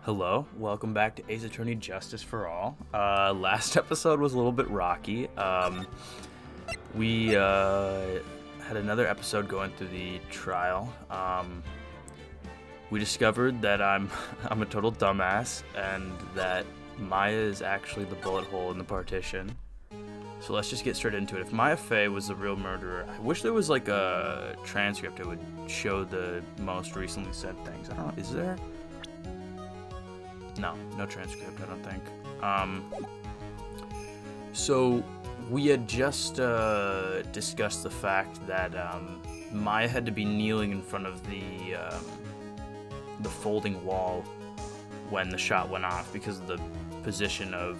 Hello, welcome back to Ace Attorney Justice for All. Last episode was a little bit rocky. We had another episode going through the trial. We discovered that I'm a total dumbass and that Maya is actually the bullet hole in the partition. So let's just get straight into it. If Maya Fey was the real murderer, I wish there was like a transcript that would show the most recently said things. I don't know, is there? No transcript, I don't think. So we had just discussed the fact that Maya had to be kneeling in front of the folding wall when the shot went off because of the position of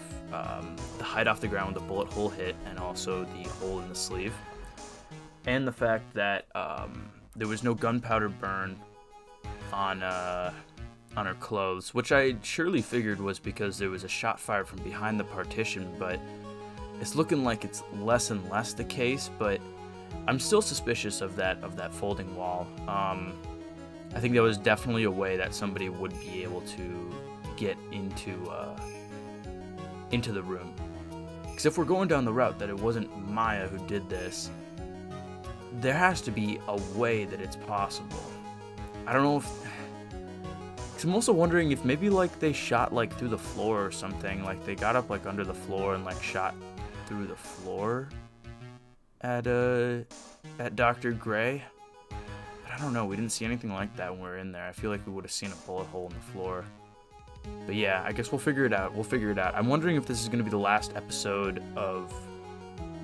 the height off the ground with the bullet hole hit and also the hole in the sleeve. And the fact that there was no gunpowder burn on her clothes, which I surely figured was because there was a shot fired from behind the partition, but it's looking like it's less and less the case, but I'm still suspicious of that folding wall. I think that was definitely a way that somebody would be able to get into the room. Because if we're going down the route that it wasn't Maya who did this, there has to be a way that it's possible. I don't know if... I'm also wondering if maybe like they shot like through the floor or something, like they got up like under the floor and like shot through the floor at Dr. Gray. But I don't know, we didn't see anything like that when we were in there. I feel like we would have seen a bullet hole in the floor. But yeah, I guess we'll figure it out. I'm wondering if this is going to be the last episode of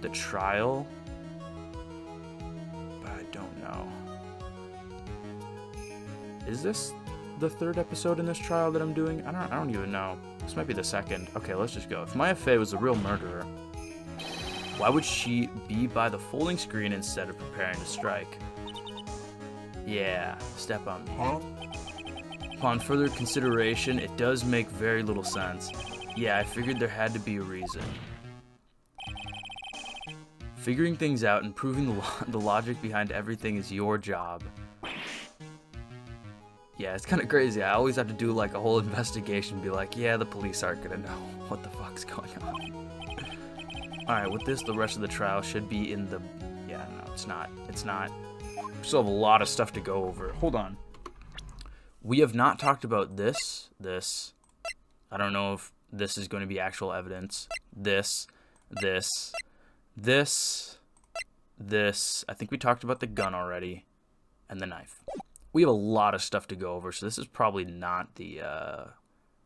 the trial. But I don't know. Is this the third episode in this trial that I'm doing? I don't even know. This might be the second. Okay, let's just go. If Maya Fey was the real murderer, why would she be by the folding screen instead of preparing to strike? Yeah, step on me. Huh? Upon further consideration, it does make very little sense. Yeah, I figured there had to be a reason. Figuring things out and proving the logic behind everything is your job. Yeah, it's kind of crazy. I always have to do like a whole investigation and be like, yeah, the police aren't gonna know what the fuck's going on. Alright, with this, the rest of the trial should be in the... Yeah, no, it's not. It's not. We still have a lot of stuff to go over. Hold on. We have not talked about this. I don't know if this is going to be actual evidence. This. I think we talked about the gun already. And the knife. We have a lot of stuff to go over, so this is probably not the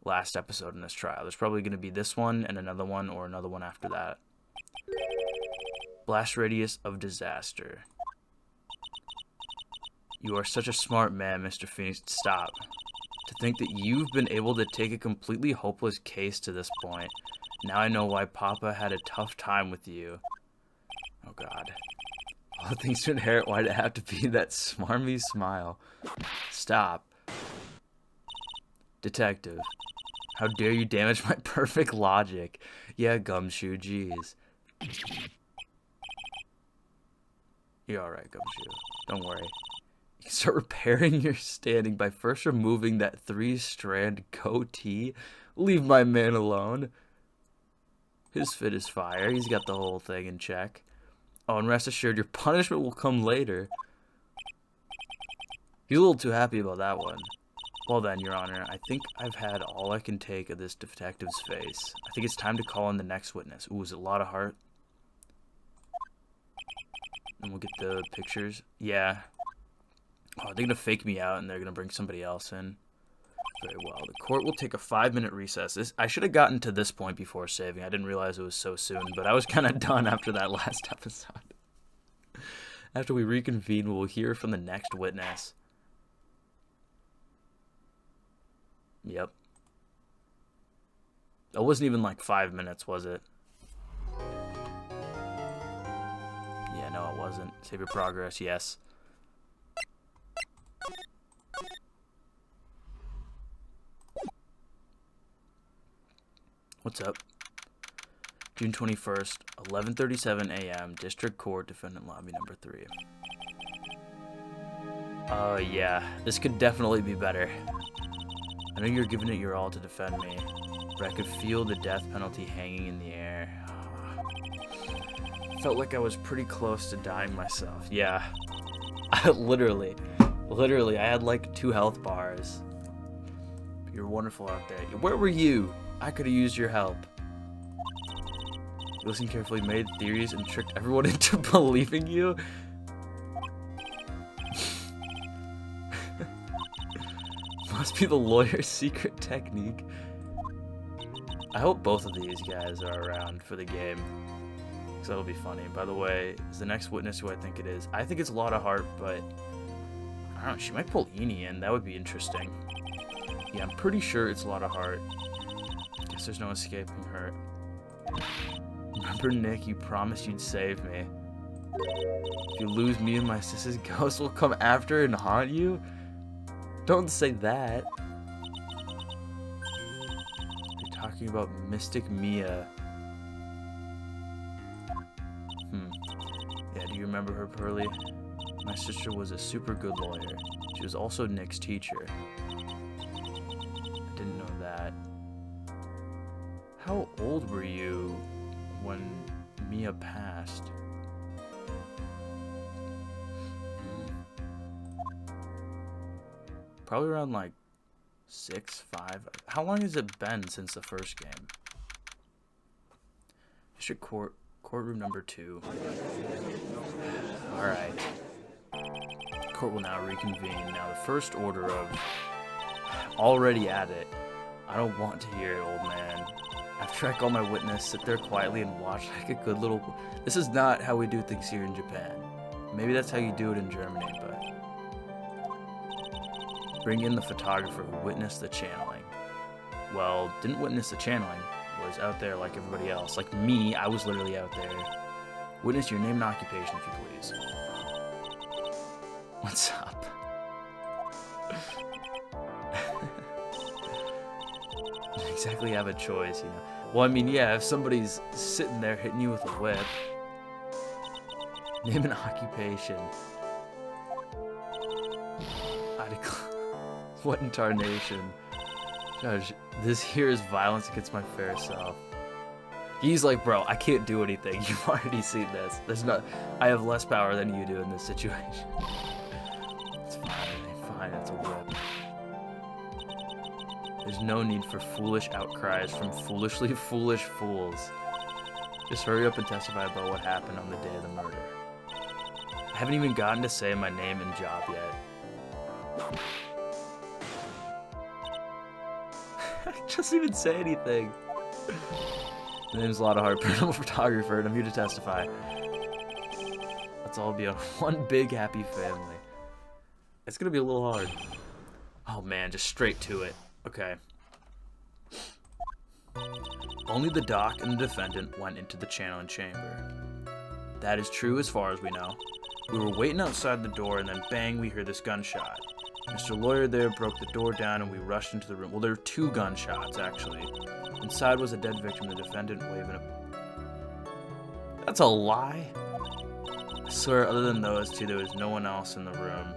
last episode in this trial. There's probably going to be this one and another one or another one after that. Blast radius of disaster. You are such a smart man, Mr. Phoenix. Stop. To think that you've been able to take a completely hopeless case to this point. Now I know why Papa had a tough time with you. Oh, God. All the things to inherit, why'd it have to be that smarmy smile? Stop. Detective. How dare you damage my perfect logic? Yeah, Gumshoe, jeez. You're alright, Gumshoe. Don't worry. You can start repairing your standing by first removing that 3-strand goatee. Leave my man alone. His fit is fire. He's got the whole thing in check. Oh, and rest assured, your punishment will come later. He's a little too happy about that one. Well then, Your Honor, I think I've had all I can take of this detective's face. I think it's time to call in the next witness. Ooh, is it Lotta Hart? And we'll get the pictures. Yeah. Oh, they're gonna fake me out and they're gonna bring somebody else in. Very well. The court will take a 5-minute recess. I should have gotten to this point before saving. I didn't realize it was so soon, but I was kind of done after that last episode. After we reconvene, we'll hear from the next witness. Yep. It wasn't even like 5 minutes, was it? Yeah, no, it wasn't. Save your progress, yes. What's up? June 21st, 11:37 a.m., District Court, Defendant Lobby number 3. Yeah, this could definitely be better. I I know you're giving it your all to defend me, but I could feel the death penalty hanging in the air. Felt like I was pretty close to dying myself. Yeah. Literally, I had like 2 health bars. You're wonderful out there. Where were you? I could have used your help. You listened carefully, made theories, and tricked everyone into believing you? Must be the lawyer's secret technique. I hope both of these guys are around for the game, because that'll be funny. By the way, is the next witness who I think it is? I think it's Lotta Hart, but I don't know, she might pull Eni in. That would be interesting. Yeah, I'm pretty sure it's Lotta Hart. Guess there's no escaping her. Remember, Nick, you promised you'd save me. If you lose me and my sister's ghost will come after and haunt you? Don't say that. You're talking about Mystic Mia. Yeah, do you remember her, Pearly? My sister was a super good lawyer. She was also Nick's teacher. I didn't know that. How old were you when Mia passed? Probably around like 6, 5. How long has it been since the first game? District Court, courtroom number 2. Alright. Court will now reconvene. Now the first order of... Already at it. I don't want to hear it, old man. After I call my witness, sit there quietly and watch like a good little... This is not how we do things here in Japan. Maybe that's how you do it in Germany, but... Bring in the photographer who witnessed the channeling. Well, didn't witness the channeling. Was out there like everybody else. Like me, I was literally out there. Witness your name and occupation, if you please. What's up? Didn't exactly have a choice, you know. Well, I mean, yeah, if somebody's sitting there hitting you with a whip. Name and occupation. I declare. What in tarnation? Judge, this here is violence against my fair self. He's like, bro, I can't do anything. You've already seen this. There's not. I have less power than you do in this situation. It's fine. It's a whip. There's no need for foolish outcries from foolishly foolish fools. Just hurry up and testify about what happened on the day of the murder. I haven't even gotten to say my name and job yet. Doesn't even say anything. My name's Lotta Hart, paranormal photographer, and I'm here to testify. Let's all be on one big happy family. It's gonna be a little hard. Oh man, just straight to it. Okay. Only the doc and the defendant went into the channeling chamber. That is true as far as we know. We were waiting outside the door, and then bang, we hear this gunshot. Mr. Lawyer there broke the door down and we rushed into the room. Well, there were 2 gunshots, actually. Inside was a dead victim, the defendant waving a... That's a lie? I swear, other than those 2, there was no one else in the room.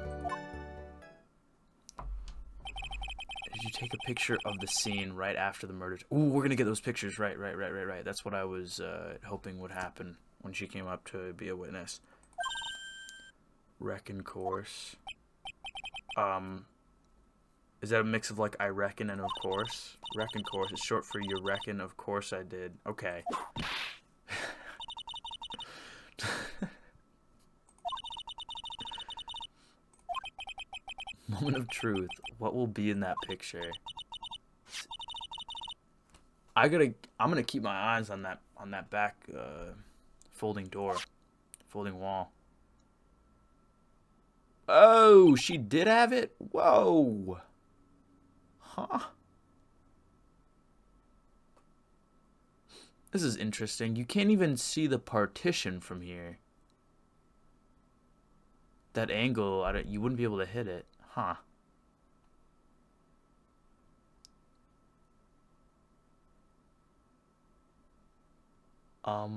Did you take a picture of the scene right after the murder? Ooh, we're gonna get those pictures. Right. That's what I was hoping would happen when she came up to be a witness. Reckon course. Is that a mix of like I reckon and of course? Reckon course is short for you reckon, of course I did. Okay. Moment of truth. What will be in that picture? I'm gonna keep my eyes on that back folding door, folding wall. Oh, she did have it? Whoa. Huh. This is interesting. You can't even see the partition from here. That angle, you wouldn't be able to hit it. Huh.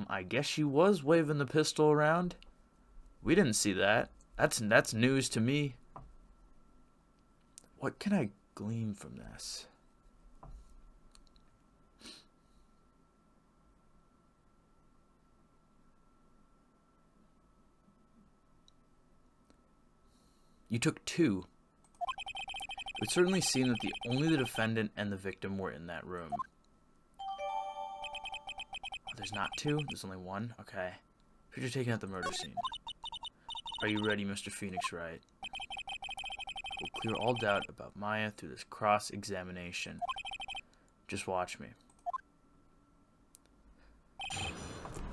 I guess she was waving the pistol around. We didn't see that. That's news to me. What can I glean from this? You took 2. It would certainly seem that only the defendant and the victim were in that room. Oh, there's not 2? There's only 1? Okay. You're taking out the murder scene. Are you ready, Mr. Phoenix Wright? We'll clear all doubt about Maya through this cross-examination. Just watch me.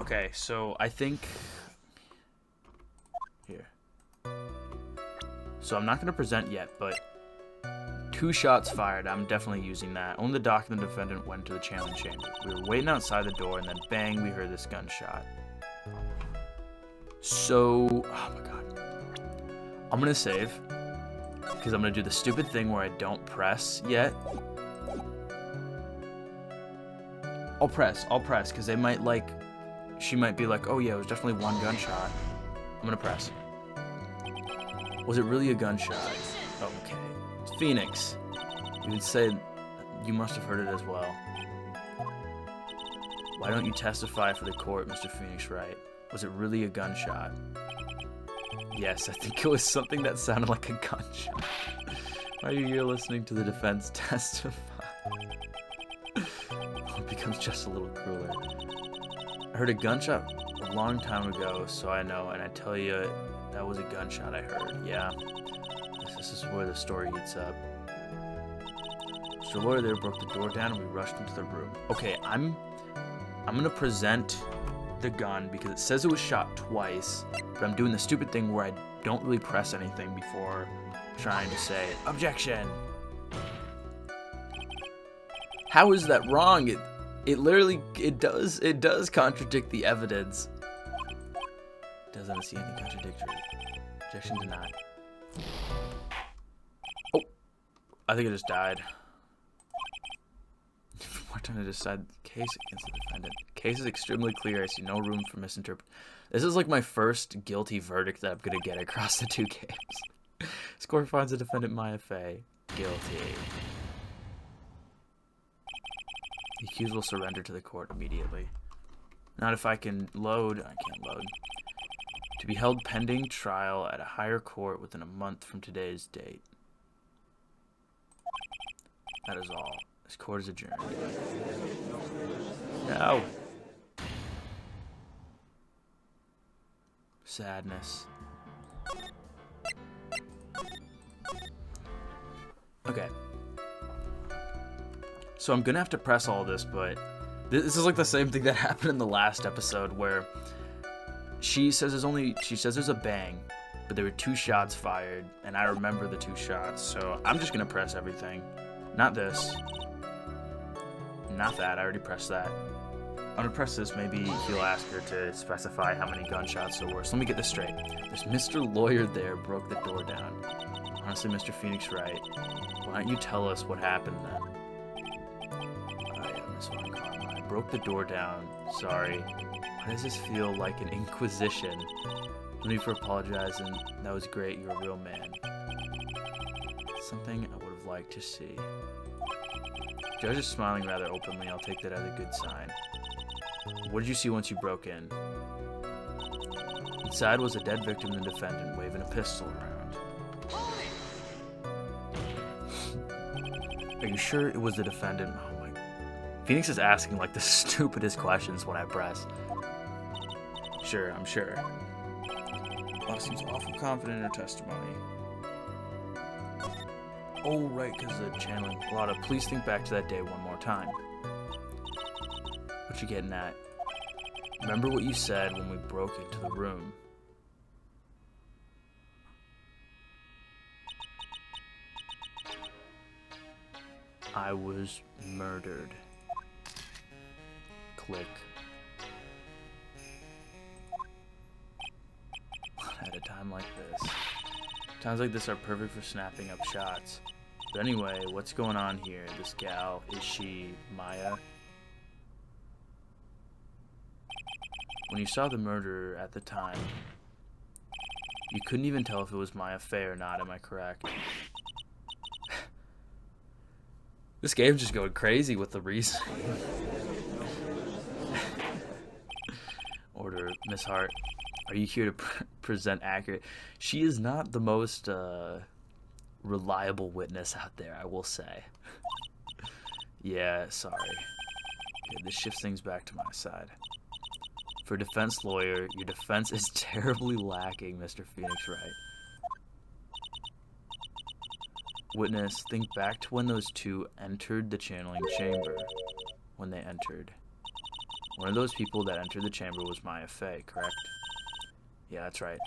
Okay, so I think... Here. So I'm not going to present yet, but 2 shots fired. I'm definitely using that. Only the doc and the defendant went to the channeling chamber. We were waiting outside the door, and then bang, we heard this gunshot. So, oh my god. I'm going to save, because I'm going to do the stupid thing where I don't press yet. I'll press, because they might like... She might be like, oh yeah, it was definitely 1 gunshot. I'm gonna press. Was it really a gunshot? Okay. Phoenix. You would say you must have heard it as well. Why don't you testify for the court, Mr. Phoenix Wright? Was it really a gunshot? Yes, I think it was something that sounded like a gunshot. Why are you here listening to the defense testify? It becomes just a little crueler. I heard a gunshot a long time ago, so I know, and I tell you, that was a gunshot I heard. Yeah, this is where the story heats up. Mr. Lawyer there broke the door down, and we rushed into the room. Okay, I'm gonna present the gun because it says it was shot twice, but I'm doing the stupid thing where I don't really press anything before trying to say objection. How is that wrong? It literally, it does contradict the evidence. Doesn't see any contradictory. Objection denied. Oh, I think I just died. We're trying to decide the case against the defendant. Case is extremely clear. I see no room for misinterpretation. This is like my first guilty verdict that I'm gonna get across the 2 games. Score finds the defendant Maya Fey guilty. The accused will surrender to the court immediately. Not if I can load. I can't load. To be held pending trial at a higher court within a month from today's date. That is all. This court is adjourned. No. Sadness. Okay. So I'm gonna have to press all this, but this is like the same thing that happened in the last episode where she says there's a bang, but there were 2 shots fired, and I remember the 2 shots, so I'm just gonna press everything. Not this. Not that, I already pressed that. I'm gonna press this, maybe he'll ask her to specify how many gunshots there were. So let me get this straight. This Mr. Lawyer there broke the door down. Honestly, Mr. Phoenix Wright, why don't you tell us what happened then? I broke the door down. Sorry. Why does this feel like an inquisition? No need for apologizing. That was great. You're a real man. Something I would have liked to see. Judge is smiling rather openly. I'll take that as a good sign. What did you see once you broke in? Inside was a dead victim and the defendant waving a pistol around. Are you sure it was the defendant? Oh my... Phoenix is asking like the stupidest questions when I press. Sure, I'm sure. Laura seems awful confident in her testimony. Oh, right, because of the channeling. Lotta, please think back to that day one more time. What you getting at? Remember what you said when we broke into the room. I was murdered. Click. At a time like this. Times like this are perfect for snapping up shots. But anyway, what's going on here? This gal, is she Maya? When you saw the murderer at the time, you couldn't even tell if it was Maya Fey or not, am I correct? This game's just going crazy with the reasoning. Order, Miss Hart. Are you here to present accurate? She is not the most reliable witness out there, I will say. Yeah, sorry. Okay, this shifts things back to my side. For a defense lawyer, your defense is terribly lacking, Mr. Phoenix Wright. Witness, think back to when those two entered the channeling chamber. When they entered. One of those people that entered the chamber was Maya Fey, correct? Yeah, that's right.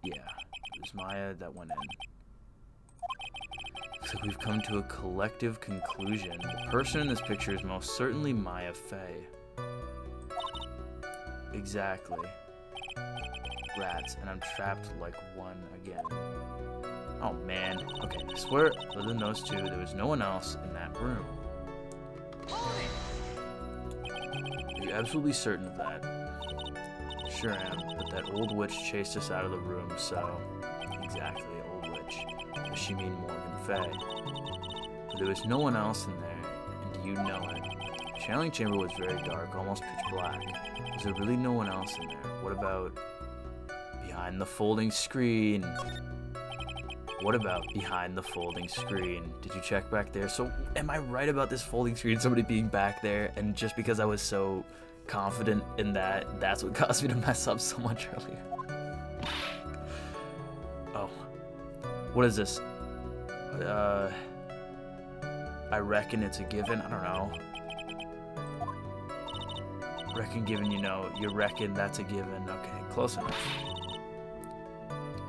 Yeah, it was Maya that went in. Looks like we've come to a collective conclusion. The person in this picture is most certainly Maya Fey. Exactly. Rats, and I'm trapped like one again. Oh man. Okay, I swear, other than those two, there was no one else in that room. Are you absolutely certain of that? Sure am, but that old witch chased us out of the room, so... Exactly, old witch. Does she mean Morgan Fey? But there was no one else in there, and you know it. The channeling chamber was very dark, almost pitch black. Was there really no one else in there? What about... behind the folding screen? What about behind the folding screen? Did you check back there? So, am I right about this folding screen, somebody being back there, and just because I was so confident in that, that's what caused me to mess up so much earlier? Oh. What is this? I reckon it's a given. I don't know. Reckon given, you know. You reckon that's a given. Okay, close enough.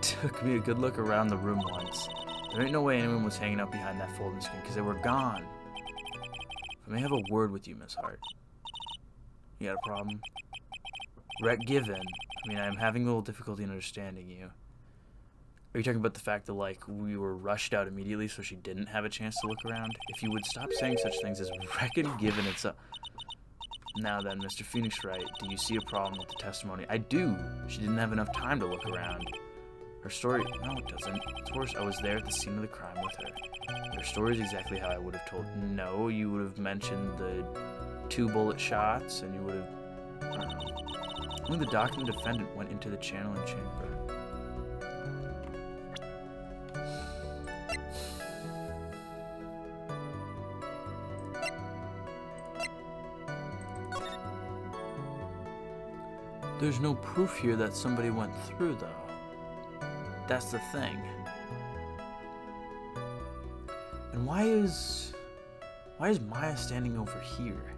Took me a good look around the room once. There ain't no way anyone was hanging out behind that folding screen, because they were gone. If I may have a word with you, Miss Hart. You got a problem? Given. I mean, I'm having a little difficulty in understanding you. Are you talking about the fact that, like, we were rushed out immediately so she didn't have a chance to look around? If you would stop saying such things as reckon given it's a... Now then, Mr. Phoenix Wright, do you see a problem with the testimony? I do. She didn't have enough time to look around. Her story... No, it doesn't. Of course, I was there at the scene of the crime with her. Her story is exactly how I would have told... No, you would have mentioned the 2 bullet shots, and you would have... I don't know. Only the doctor and the defendant went into the channeling chamber. There's no proof here that somebody went through, though. That's the thing. And why is Maya standing over here?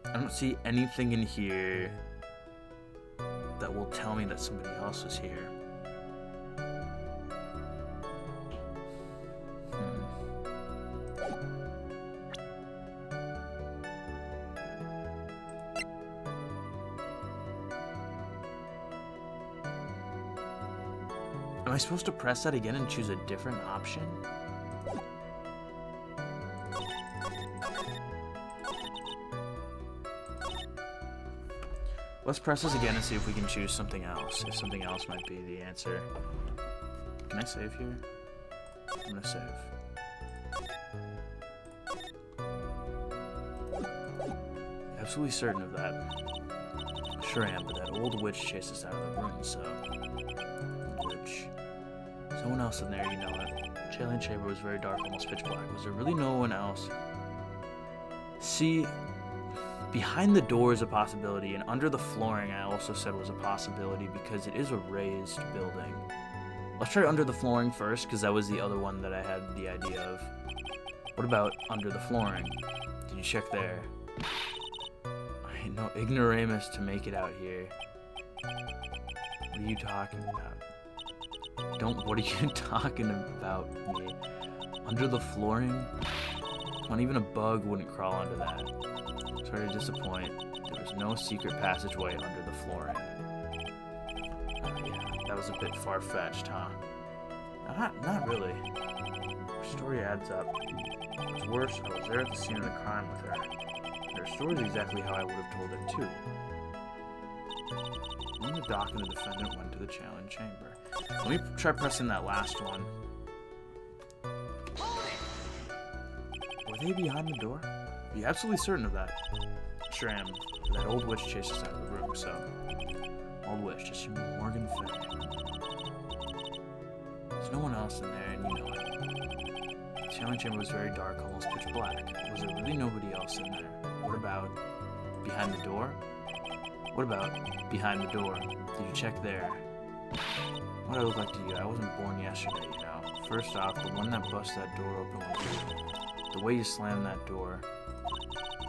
I don't see anything in here that will tell me that somebody else was here. Am I supposed to press that again and choose a different option? Let's press this again and see if we can choose something else. If something else might be the answer. Can I save here? I'm gonna save. Absolutely certain of that. Sure am, but that old witch chased us out of the room, so... Witch. Someone else in there, you know it. Channeling chamber was very dark, almost pitch black. Was there really no one else? See, behind the door is a possibility, and under the flooring I also said was a possibility because it is a raised building. Let's try under the flooring first, because that was the other one that I had the idea of. What about under the flooring? Did you check there? I ain't no ignoramus to make it out here. What are you talking about? What are you talking about, me? Under the flooring? Come on, even a bug wouldn't crawl under that. Sorry to disappoint. There was no secret passageway under the flooring. Oh yeah, that was a bit far-fetched, huh? Not really. Her story adds up. What's worse, I was there at the scene of the crime with her. Her story is exactly how I would have told it, too. When the doc and the defendant went to the channeling chamber. Let me try pressing that last one. Were they behind the door? Are you absolutely certain of that? Sure am. That old witch chased us out of the room, so... Old witch, just you Morgan Fay. There's no one else in there, and you know it. The challenge chamber was very dark, almost pitch black. Was there really nobody else in there? What about behind the door? What about behind the door? Did you check there? What do I look like to you? I wasn't born yesterday, you know. First off, the one that bust that door open was you. The way you slammed that door.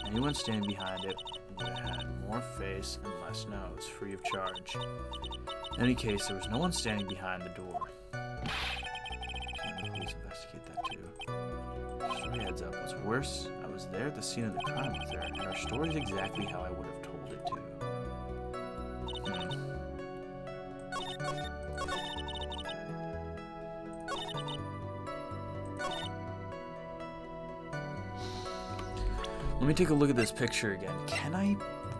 Anyone standing behind it would have had more face and less nose, free of charge. In any case, there was no one standing behind the door. Can the police investigate that too? Story heads up. What's worse, I was there at the scene of the crime with her, and our story is exactly how I would have told it to. Let me take a look at this picture again. Can I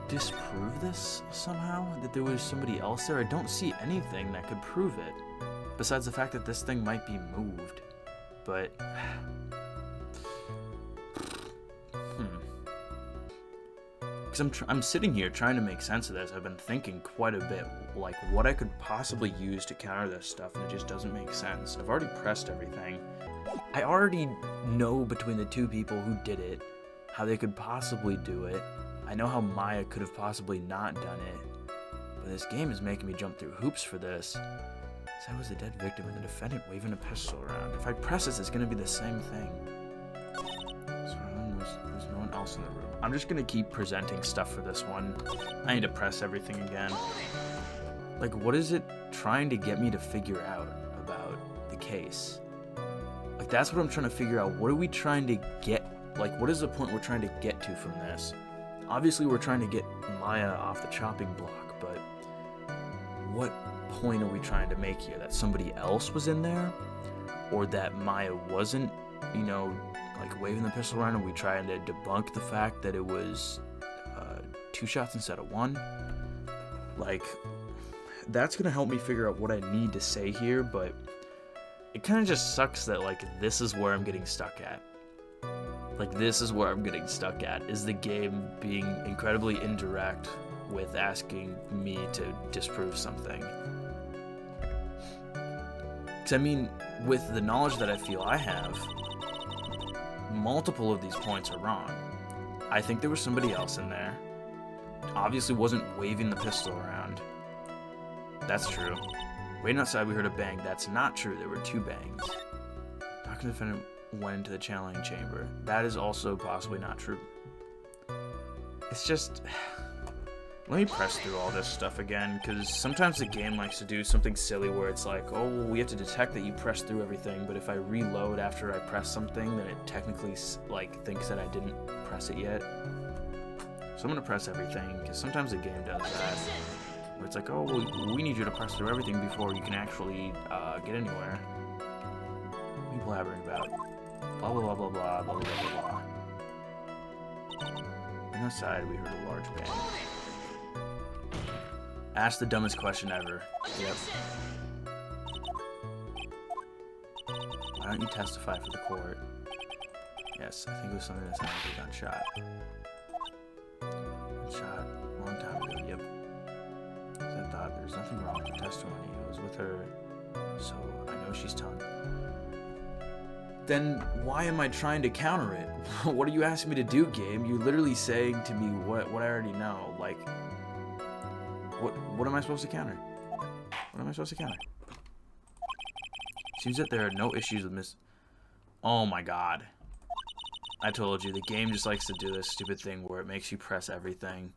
disprove this somehow? That there was somebody else there? I don't see anything that could prove it. Besides the fact that this thing might be moved. But... Because I'm sitting here trying to make sense of this. I've been thinking quite a bit, like what I could possibly use to counter this stuff, and it just doesn't make sense. I've already pressed everything. I already know between the two people who did it, how they could possibly do it. I know how Maya could have possibly not done it. But this game is making me jump through hoops for this. So I was the dead victim and the defendant waving a pistol around. If I press this, it's going to be the same thing. So there's no one else in the room. I'm just going to keep presenting stuff for this one. I need to press everything again. Like, what is it trying to get me to figure out about the case? Like, that's what I'm trying to figure out. What are we trying to get? Like, what is the point we're trying to get to from this? Obviously, we're trying to get Maya off the chopping block, but what point are we trying to make here? That somebody else was in there? Or that Maya wasn't, you know, like waving the pistol around? Are we trying to debunk the fact that it was 2 shots instead of 1? Like, that's going to help me figure out what I need to say here, but it kind of just sucks that, like, this is where I'm getting stuck at. Like, this is where I'm getting stuck at, is the game being incredibly indirect with asking me to disprove something. Because, I mean, with the knowledge that I feel I have, multiple of these points are wrong. I think there was somebody else in there. Obviously wasn't waving the pistol around. That's true. Waiting outside, we heard a bang. That's not true. There were 2 bangs. Doctor and defendant went into the channeling chamber. That is also possibly not true. It's just... Let me press through all this stuff again, because sometimes the game likes to do something silly where it's like, oh, well, we have to detect that you pressed through everything, but if I reload after I press something, then it technically, like, thinks that I didn't press it yet. So I'm going to press everything, because sometimes the game does that. Where it's like, oh, well, we need you to press through everything before you can actually get anywhere. What are you blabbering about? Blah, blah, blah, blah, blah, blah, blah, blah, blah. And outside, we heard a large bang. Ask the dumbest question ever. Yep. Why don't you testify for the court? Yes, I think it was something that sounded like a gunshot. Gunshot, a long time ago, yep. I thought there's nothing wrong with the testimony. It was with her, so I know she's telling. Then why am I trying to counter it? What are you asking me to do, game? You're literally saying to me what I already know. Like, what am I supposed to counter? What am I supposed to counter? Seems that there are no issues with Miss... Oh my god. I told you, the game just likes to do this stupid thing where it makes you press everything.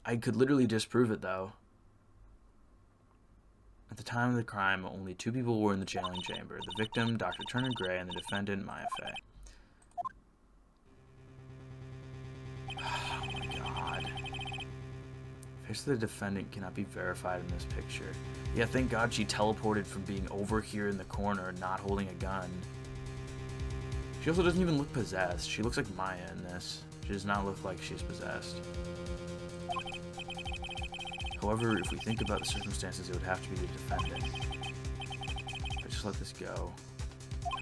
I could literally disprove it, though. At the time of the crime, only 2 people were in the channeling chamber. The victim, Dr. Turner Gray, and the defendant, Maya Fey. Oh my god. Face of the defendant cannot be verified in this picture. Yeah, thank God she teleported from being over here in the corner, not holding a gun. She also doesn't even look possessed. She looks like Maya in this. She does not look like she's possessed. However, if we think about the circumstances, it would have to be the defendant. I just let this go. Oh,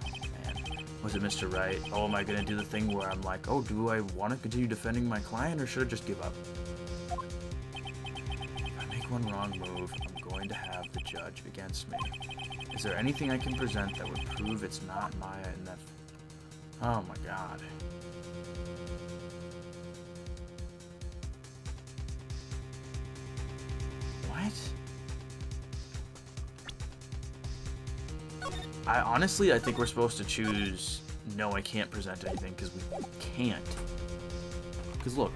man. Was it Mr. Right? Oh, am I gonna do the thing where I'm like, oh, do I want to continue defending my client, or should I just give up? If I make one wrong move, I'm going to have the judge against me. Is there anything I can present that would prove it's not Maya and that... Oh my god. What? I think we're supposed to choose, no, I can't present anything, because we can't. Because look.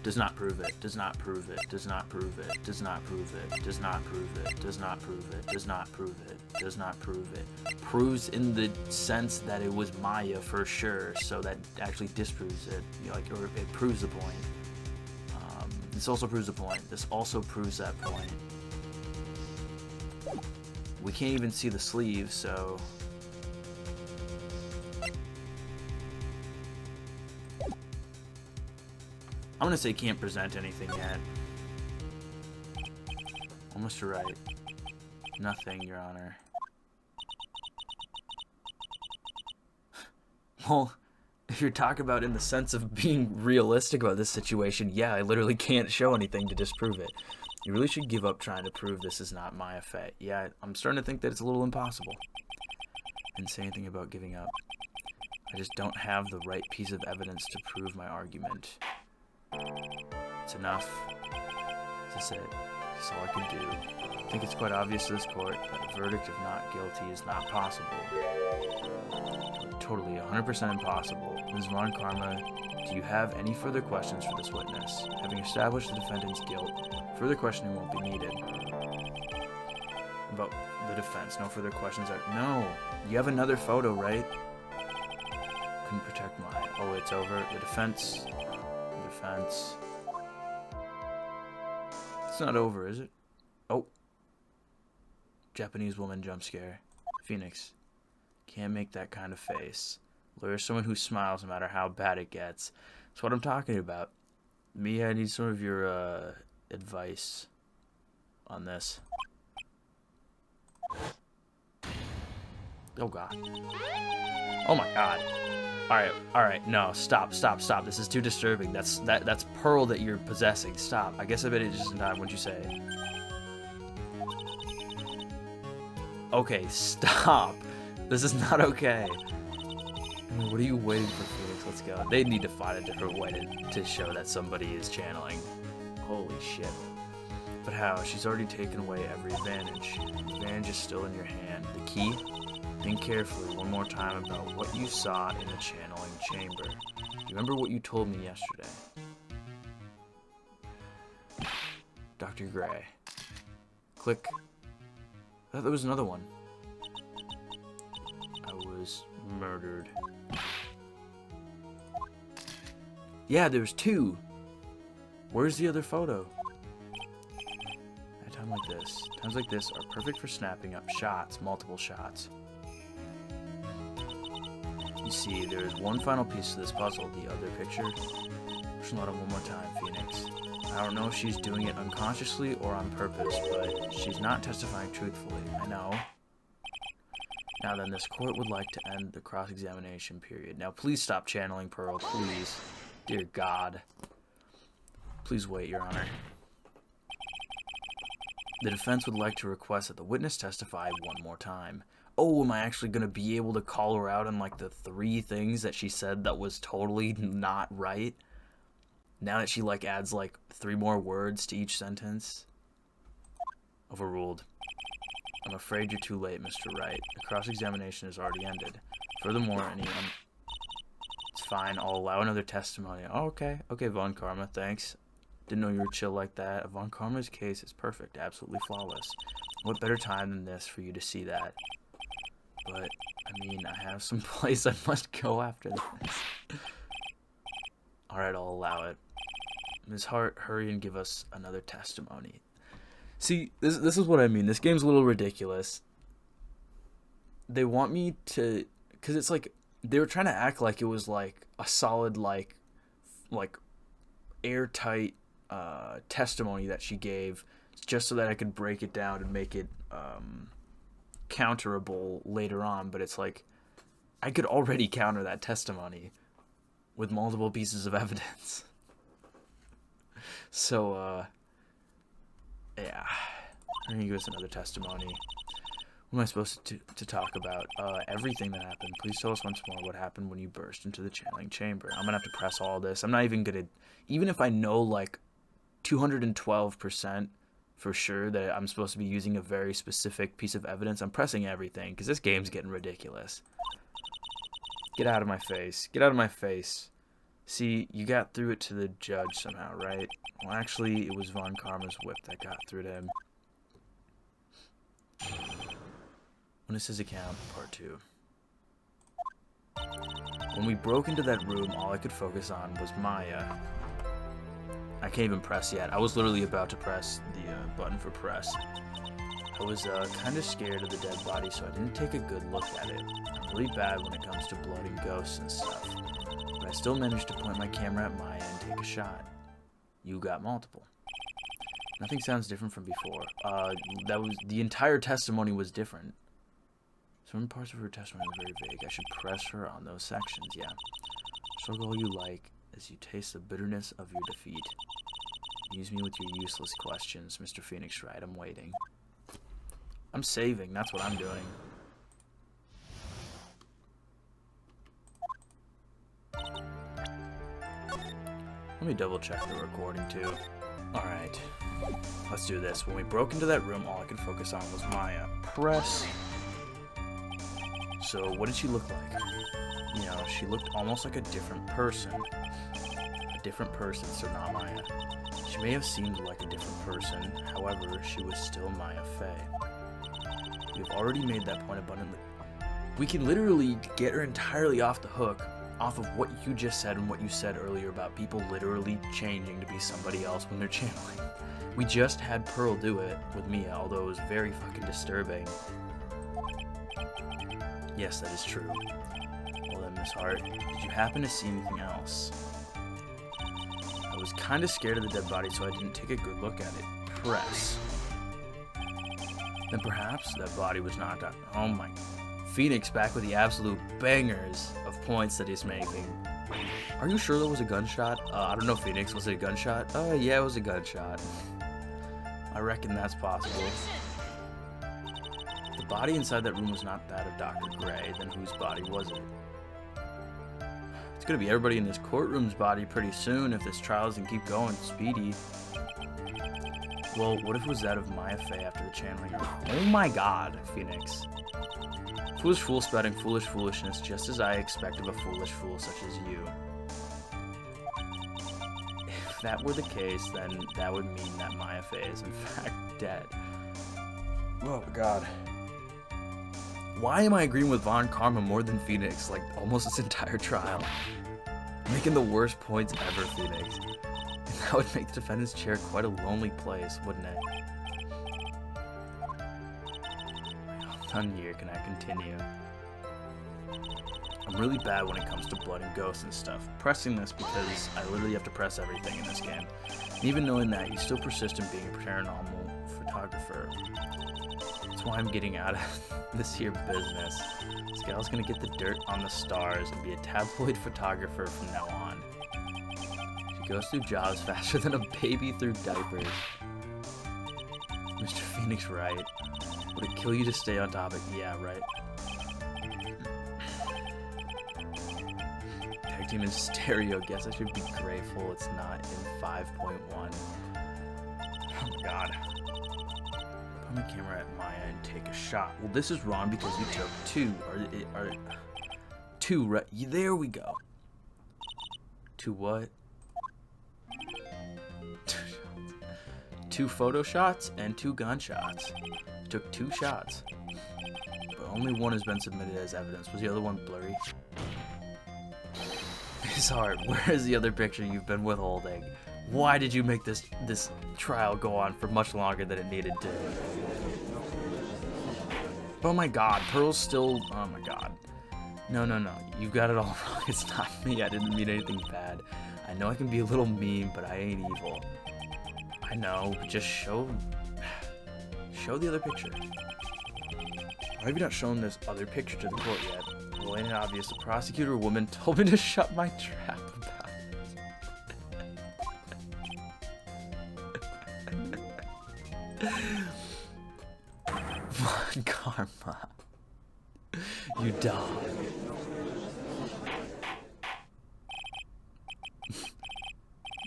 Does not prove it, does not prove it, does not prove it, does not prove it, does not prove it, does not prove it, does not prove it, does not prove it. Proves in the sense that it was Maya for sure, so that actually disproves it, like, or it proves the point. This also proves the point. This also proves that point. We can't even see the sleeve, so... I'm gonna say can't present anything yet. Almost right. Nothing, Your Honor. Well, if you're talking about in the sense of being realistic about this situation, yeah, I literally can't show anything to disprove it. You really should give up trying to prove this is not Maya Fey. Yeah, I'm starting to think that it's a little impossible. Didn't say anything about giving up. I just don't have the right piece of evidence to prove my argument. It's enough. That's it. That's all I can do. I think it's quite obvious to this court that a verdict of not guilty is not possible. Totally, 100% impossible. Ms. Von Karma, do you have any further questions for this witness? Having established the defendant's guilt, further questioning won't be needed. About the defense, no further questions are... No! You have another photo, right? Couldn't protect my... Oh, it's over. The defense... The defense... It's not over, is it? Oh. Japanese woman jump scare. Phoenix. Can't make that kind of face. Lawyer's someone who smiles no matter how bad it gets. That's what I'm talking about. Mia, I need some of your advice on this. Oh god. Oh my god. Alright, no, stop. This is too disturbing. That's Pearl that you're possessing. Stop. I guess I bet it just in time, what'd you say? Okay, stop. This is not okay. I mean, what are you waiting for, Phoenix? Let's go. They need to find a different way to show that somebody is channeling. Holy shit. But how? She's already taken away every advantage. The advantage is still in your hand. The key? Think carefully one more time about what you saw in the channeling chamber. Remember what you told me yesterday. Dr. Gray. Click. I thought there was another one. I was murdered. Yeah, there's two. Where's the other photo? At a time like this, times like this are perfect for snapping up shots, multiple shots. You see, there is one final piece to this puzzle, the other picture. Let it one more time, Phoenix. I don't know if she's doing it unconsciously or on purpose, but she's not testifying truthfully. I know. Now then, this court would like to end the cross-examination period. Now, please stop channeling, Pearl, please. Dear God. Please wait, Your Honor. The defense would like to request that the witness testify one more time. Oh, am I actually going to be able to call her out on, like, the 3 things that she said that was totally not right? Now that she, like, adds, like, 3 more words to each sentence? Overruled. I'm afraid you're too late, Mr. Wright. The cross-examination has already ended. Furthermore, It's fine, I'll allow another testimony. Oh, okay. Okay, Von Karma, thanks. Didn't know you were chill like that. Von Karma's case is perfect, absolutely flawless. What better time than this for you to see that? But, I mean, I have some place I must go after this. Alright, I'll allow it. Ms. Hart, hurry and give us another testimony. See, this is what I mean. This game's a little ridiculous. They want me to... Because it's like... They were trying to act like it was, like, a solid, like airtight testimony that she gave, just so that I could break it down and make it counterable later on. But it's like, I could already counter that testimony with multiple pieces of evidence. So, yeah. I'm gonna give us another testimony. What am I supposed to talk about? Everything that happened. Please tell us once more what happened when you burst into the channeling chamber. I'm gonna have to press all this. I'm not even gonna... Even if I know, like, 212% for sure that I'm supposed to be using a very specific piece of evidence, I'm pressing everything, because this game's getting ridiculous. Get out of my face. Get out of my face. See, you got through it to the judge somehow, right? Well, actually, it was Von Karma's whip that got through to him. Witness's account, part 2. When we broke into that room, all I could focus on was Maya. I can't even press yet. I was literally about to press the button for press. I was kind of scared of the dead body, so I didn't take a good look at it. I'm really bad when it comes to blood and ghosts and stuff. But I still managed to point my camera at Maya and take a shot. You got multiple. Nothing sounds different from before. The entire testimony was different. Some parts of her testimony were very vague. I should press her on those sections, yeah. Struggle all you like as you taste the bitterness of your defeat. Use me with your useless questions, Mr. Phoenix Wright. I'm waiting. I'm saving, that's what I'm doing. Let me double check the recording too. Alright, let's do this. When we broke into that room, all I could focus on was Maya. Press. So, what did she look like? You know, she looked almost like a different person. A different person, so not Maya. She may have seemed like a different person, however, she was still Maya Fey. We've already made that point abundantly. We can literally get her entirely off the hook, off of what you just said and what you said earlier about people literally changing to be somebody else when they're channeling. We just had Pearl do it with Mia, although it was very fucking disturbing. Yes, that is true. Well then, Miss Hart, did you happen to see anything else? I was kind of scared of the dead body, so I didn't take a good look at it. Press. Then perhaps that body was knocked out. Oh my... Phoenix back with the absolute bangers of points that he's making. Are you sure that was a gunshot? I don't know, Phoenix. Was it a gunshot? Yeah, it was a gunshot. I reckon that's possible. The body inside that room was not that of Dr. Gray. Then whose body was it? It's gonna be everybody in this courtroom's body pretty soon if this trial doesn't keep going speedy. Well, what if it was that of Maya Fey after the channeling? Oh my god, Phoenix. Foolish fool spouting foolish foolishness, just as I expect of a foolish fool such as you. If that were the case, then that would mean that Maya Fey is in fact dead. Oh god. Why am I agreeing with Von Karma more than Phoenix, like almost this entire trial? Making the worst points ever, Phoenix. And that would make the defendant's chair quite a lonely place, wouldn't it? Done here, can I continue? I'm really bad when it comes to blood and ghosts and stuff. Pressing this because I literally have to press everything in this game. And even knowing that, you still persist in being a paranormal photographer. That's why I'm getting out of this here business. This gal's gonna get the dirt on the stars and be a tabloid photographer from now on. She goes through jobs faster than a baby through diapers. Mr. Phoenix Wright. Would it kill you to stay on topic? Yeah, right. Tag team in stereo. Guess I should be grateful it's not in 5.1. Oh my god. Put my camera at Maya and take a shot. Well, this is wrong because you took two. Two, right? There we go. Two what? Two photo shots and 2 gunshots. Took 2 shots, but only one has been submitted as evidence. Was the other one blurry? Miss Hart, where is the other picture you've been withholding? Why did you make this trial go on for much longer than it needed to? Oh my god, Pearl's still... Oh my god. No, you've got it all wrong. It's not me, I didn't mean anything bad. I know I can be a little mean, but I ain't evil. I know, but just show the other picture. Why have you not shown this other picture to the court yet? Blatant and obvious. The prosecutor woman told me to shut my trap about it. Von Karma. You dog.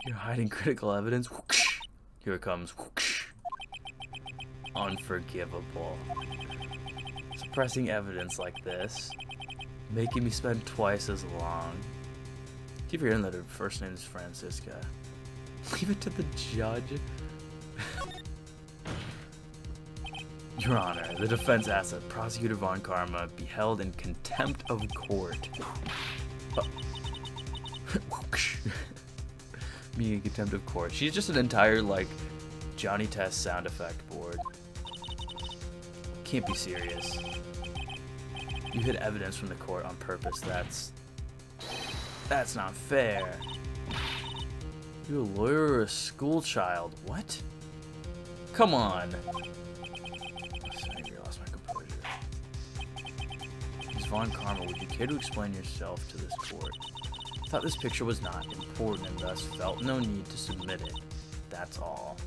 You're hiding critical evidence? Whoosh. Here it comes. Whoosh. Unforgivable. Suppressing evidence like this, making me spend twice as long. Keep hearing that her first name is Francisca. Leave it to the judge. Your Honor, the defense asks that Prosecutor Von Karma be held in contempt of court. Me in contempt of court. She's just an entire, like, Johnny Test sound effect board. Can't be serious. You hid evidence from the court on purpose. That's not fair. You're a lawyer or a school child. What? Come on. I lost my composure. Ms. Von Karma, would you care to explain yourself to this court? I thought this picture was not important and thus felt no need to submit it. That's all.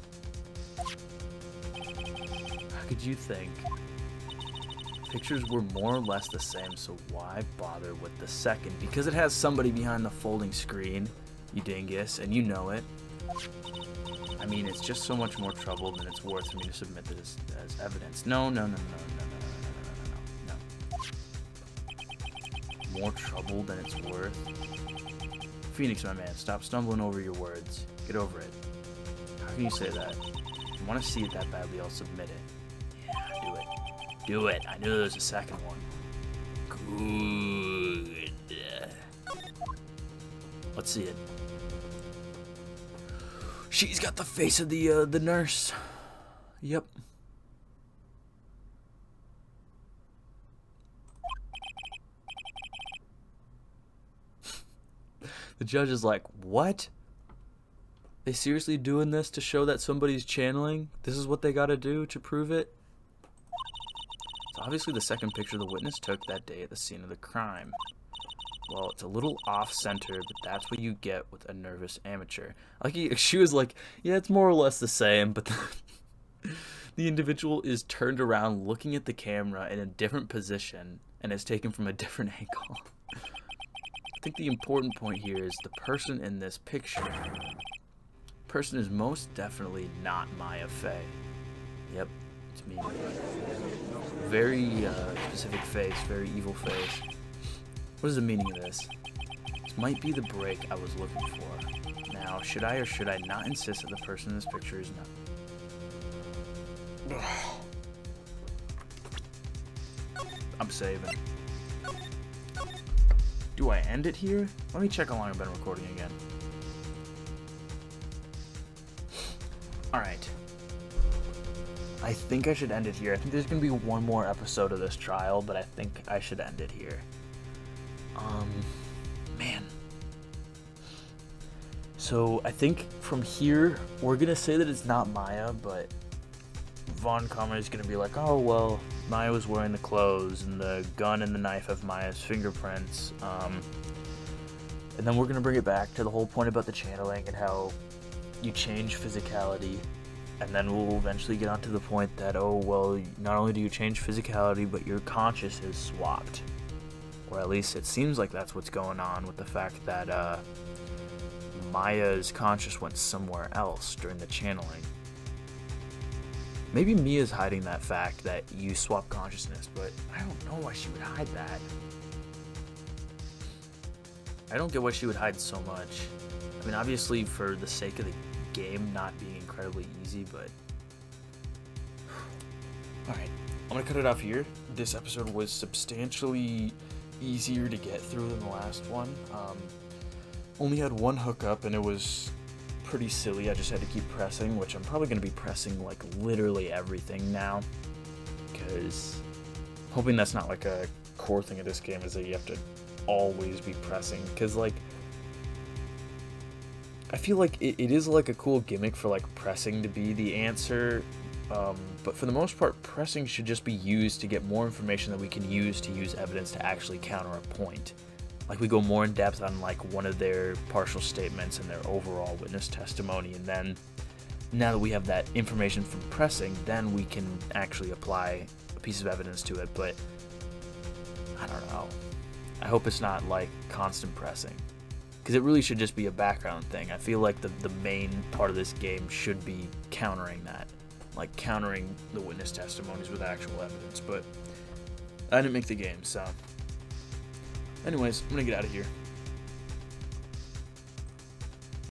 How could you think? Pictures were more or less the same, so why bother with the second? Because it has somebody behind the folding screen, you dingus, and you know it. I mean, it's just so much more trouble than it's worth for me to submit this as evidence. No. More trouble than it's worth? Phoenix, my man, stop stumbling over your words. Get over it. How can you say that? If you want to see it that badly, I'll submit it. Yeah, do it. Do it. I knew there was a second one. Good. Let's see it. She's got the face of the nurse. Yep. The judge is like, what? They seriously doing this to show that somebody's channeling? This is what they gotta do to prove it? It's obviously the second picture the witness took that day at the scene of the crime. Well, it's a little off-center, but that's what you get with a nervous amateur. Like she was like, yeah, it's more or less the same, but the individual is turned around looking at the camera in a different position and is taken from a different angle. I think the important point here is the person in this picture. The person is most definitely not Maya Fey. Yep, it's me. Very specific face, very evil face. What is the meaning of this? This might be the break I was looking for. Now, should I or should I not insist that the person in this picture is not? I'm saving. Do I end it here? Let me check how long I've been recording again. Alright. I think I should end it here. I think there's going to be one more episode of this trial, but I think I should end it here. Man. So I think from here, we're going to say that it's not Maya, but Von Karma is going to be like, oh, well, Maya was wearing the clothes, and the gun and the knife have Maya's fingerprints. And then we're going to bring it back to the whole point about the channeling and how you change physicality. And then we'll eventually get onto the point that, oh, well, not only do you change physicality, but your conscious is swapped. Or at least it seems like that's what's going on with the fact that Maya's conscious went somewhere else during the channeling. Maybe Mia's hiding that fact that you swap consciousness, but I don't know why she would hide that. I don't get why she would hide so much. I mean, obviously for the sake of the game not being incredibly easy, but... Alright, I'm gonna cut it off here. This episode was substantially easier to get through than the last one. Only had one hookup and it was pretty silly. I just had to keep pressing, which I'm probably going to be pressing like literally everything now, because I'm hoping that's not like a core thing of this game, is that you have to always be pressing, because like I feel like it is like a cool gimmick for like pressing to be the answer, But for the most part, pressing should just be used to get more information that we can use to use evidence to actually counter a point. Like, we go more in depth on like one of their partial statements and their overall witness testimony, and then now that we have that information from pressing, then we can actually apply a piece of evidence to it. But I don't know. I hope it's not like constant pressing, because it really should just be a background thing. I feel like the main part of this game should be countering that, like countering the witness testimonies with actual evidence. But I didn't make the game, so anyways, I'm gonna get out of here.